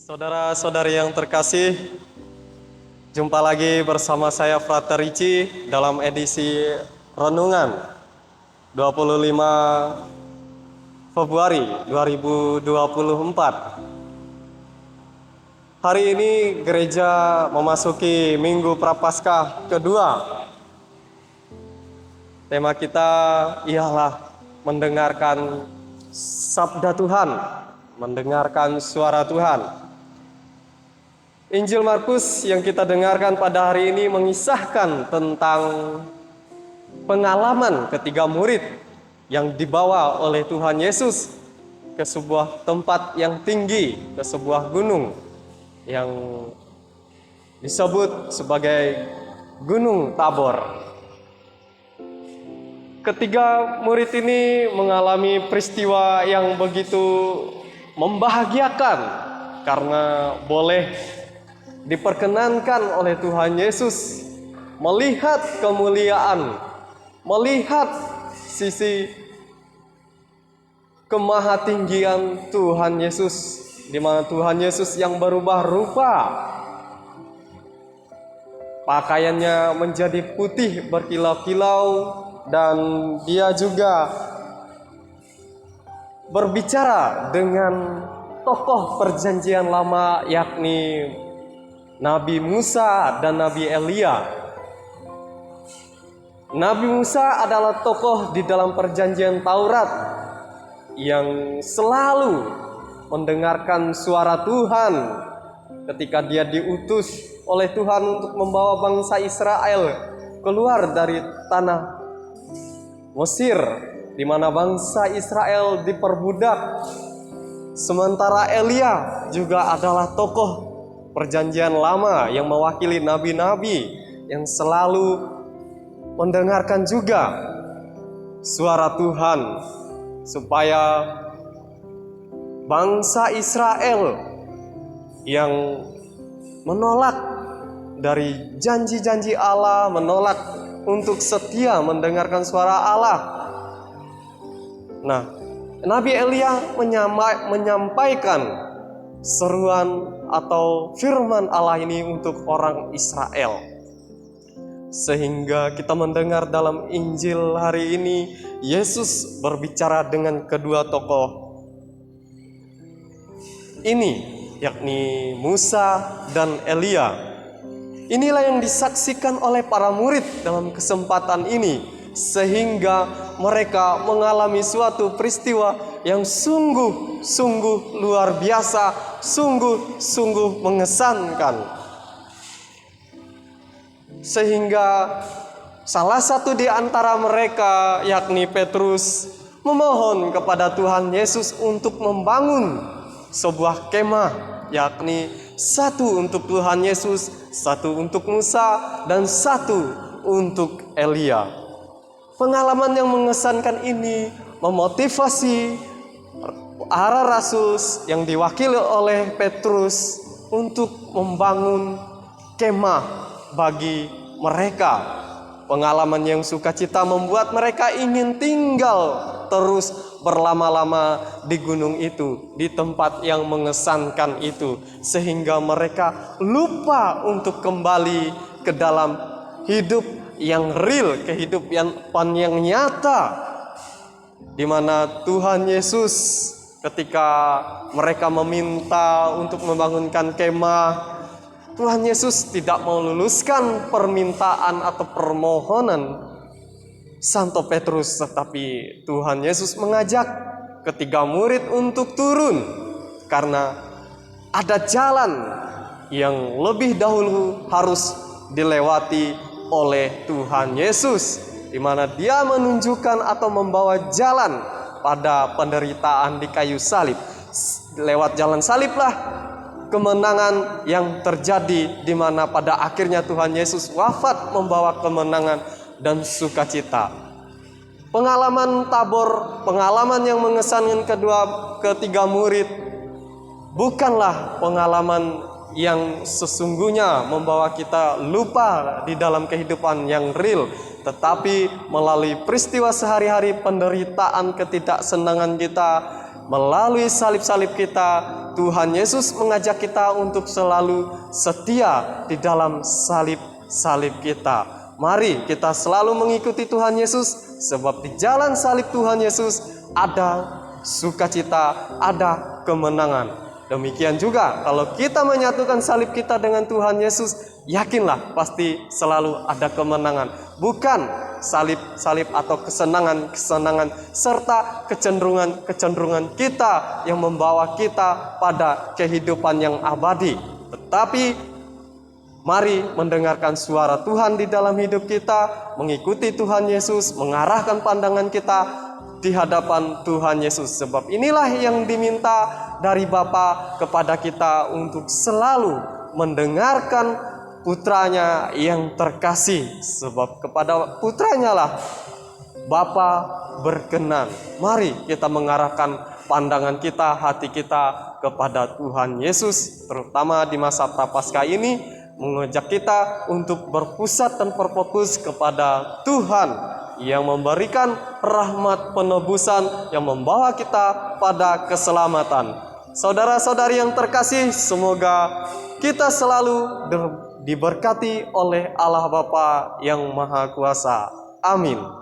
Saudara-saudari yang terkasih, jumpa lagi bersama saya Frater Ricci dalam edisi Renungan 25 Februari 2024. Hari ini gereja memasuki Minggu Prapaskah kedua. Tema kita ialah mendengarkan sabda Tuhan, mendengarkan suara Tuhan. Injil Markus yang kita dengarkan pada hari ini mengisahkan tentang pengalaman ketiga murid yang dibawa oleh Tuhan Yesus ke sebuah tempat yang tinggi, ke sebuah gunung yang disebut sebagai Gunung Tabor. Ketiga murid ini mengalami peristiwa yang begitu membahagiakan karena boleh diperkenankan oleh Tuhan Yesus melihat kemuliaan, melihat sisi kemahatinggian Tuhan Yesus, di mana Tuhan Yesus yang berubah rupa, pakaiannya menjadi putih berkilau-kilau, dan dia juga berbicara dengan tokoh perjanjian lama, yakni Nabi Musa dan Nabi Elia. Nabi Musa adalah tokoh di dalam perjanjian Taurat yang selalu mendengarkan suara Tuhan ketika dia diutus oleh Tuhan untuk membawa bangsa Israel keluar dari tanah Mesir, di mana bangsa Israel diperbudak. Sementara Elia juga adalah tokoh perjanjian lama yang mewakili nabi-nabi yang selalu mendengarkan juga suara Tuhan, supaya bangsa Israel yang menolak dari janji-janji Allah, menolak untuk setia mendengarkan suara Allah. Nah, Nabi Elia menyampaikan seruan atau firman Allah ini untuk orang Israel. Sehingga kita mendengar dalam Injil hari ini, Yesus berbicara dengan kedua tokoh ini, yakni Musa dan Elia. Inilah yang disaksikan oleh para murid dalam kesempatan ini, sehingga mereka mengalami suatu peristiwa yang sungguh-sungguh luar biasa, sungguh-sungguh mengesankan. Sehingga salah satu di antara mereka, yakni Petrus, memohon kepada Tuhan Yesus untuk membangun sebuah kemah, yakni satu untuk Tuhan Yesus, satu untuk Musa, dan satu untuk Elia. Pengalaman yang mengesankan ini memotivasi para rasul yang diwakili oleh Petrus untuk membangun kemah bagi mereka. Pengalaman yang sukacita membuat mereka ingin tinggal terus berlama-lama di gunung itu, di tempat yang mengesankan itu, sehingga mereka lupa untuk kembali ke dalam hidup yang real, kehidupan yang nyata, di mana Tuhan Yesus ketika mereka meminta untuk membangunkan kemah, Tuhan Yesus tidak meluluskan permintaan atau permohonan Santo Petrus, tetapi Tuhan Yesus mengajak ketiga murid untuk turun, karena ada jalan yang lebih dahulu harus dilewati oleh Tuhan Yesus, di mana Dia menunjukkan atau membawa jalan pada penderitaan di kayu salib. Lewat jalan saliblah kemenangan yang terjadi, di mana pada akhirnya Tuhan Yesus wafat membawa kemenangan dan sukacita. Pengalaman Tabor, pengalaman yang mengesankan ketiga murid, bukanlah pengalaman yang sesungguhnya membawa kita lupa di dalam kehidupan yang real, tetapi melalui peristiwa sehari-hari, penderitaan, ketidaksenangan kita, melalui salib-salib kita, Tuhan Yesus mengajak kita untuk selalu setia di dalam salib kita. Mari kita selalu mengikuti Tuhan Yesus, sebab di jalan salib Tuhan Yesus ada sukacita, ada kemenangan. Demikian juga kalau kita menyatukan salib kita dengan Tuhan Yesus, yakinlah pasti selalu ada kemenangan. Bukan salib atau kesenangan serta kecenderungan kita yang membawa kita pada kehidupan yang abadi. Tetapi mari mendengarkan suara Tuhan di dalam hidup kita, mengikuti Tuhan Yesus, mengarahkan pandangan kita di hadapan Tuhan Yesus. Sebab inilah yang diminta dari Bapa kepada kita untuk selalu mendengarkan putranya yang terkasih. Sebab kepada putranya lah Bapa berkenan. Mari kita mengarahkan pandangan kita, hati kita kepada Tuhan Yesus. Terutama di masa Prapaskah ini, mengajak kita untuk berpusat dan berfokus kepada Tuhan yang memberikan rahmat penebusan yang membawa kita pada keselamatan. Saudara-saudari yang terkasih, semoga kita selalu diberkati oleh Allah Bapa yang Maha Kuasa. Amin.